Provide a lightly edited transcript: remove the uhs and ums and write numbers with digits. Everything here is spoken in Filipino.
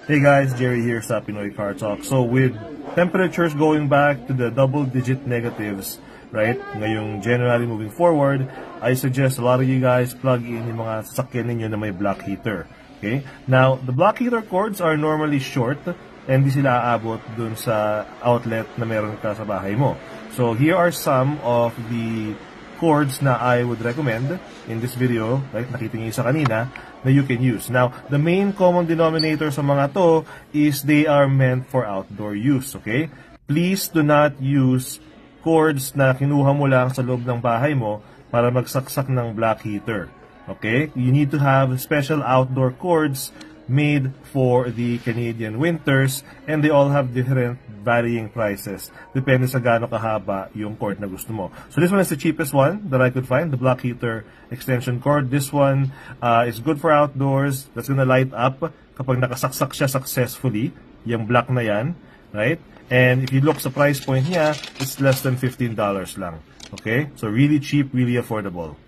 Hey guys, Jerry here sa Pinoy Car Talk. So with temperatures going back to the double-digit negatives, right, ngayong January moving forward, I suggest a lot of you guys plug in yung mga sasakyan ninyo na may block heater. Okay? Now, the block heater cords are normally short and di sila aabot dun sa outlet na meron ka sa bahay mo. So here are some of the cords na I would recommend in this video, right? Nakita niyo isa kanina na you can use. Now, the main common denominator sa mga to is they are meant for outdoor use, okay? Please do not use cords na kinuha mo lang sa loob ng bahay mo para magsaksak ng black heater, okay? You need to have special outdoor cords made for the Canadian winters, and they all have different varying prices. Depende sa gaano kahaba yung cord na gusto mo. So this one is the cheapest one that I could find, the block heater extension cord. This one is good for outdoors. That's gonna light up kapag nakasaksak siya successfully, yung black na yan, right? And if you look sa price point niya, it's less than $15 lang. Okay? So really cheap, really affordable.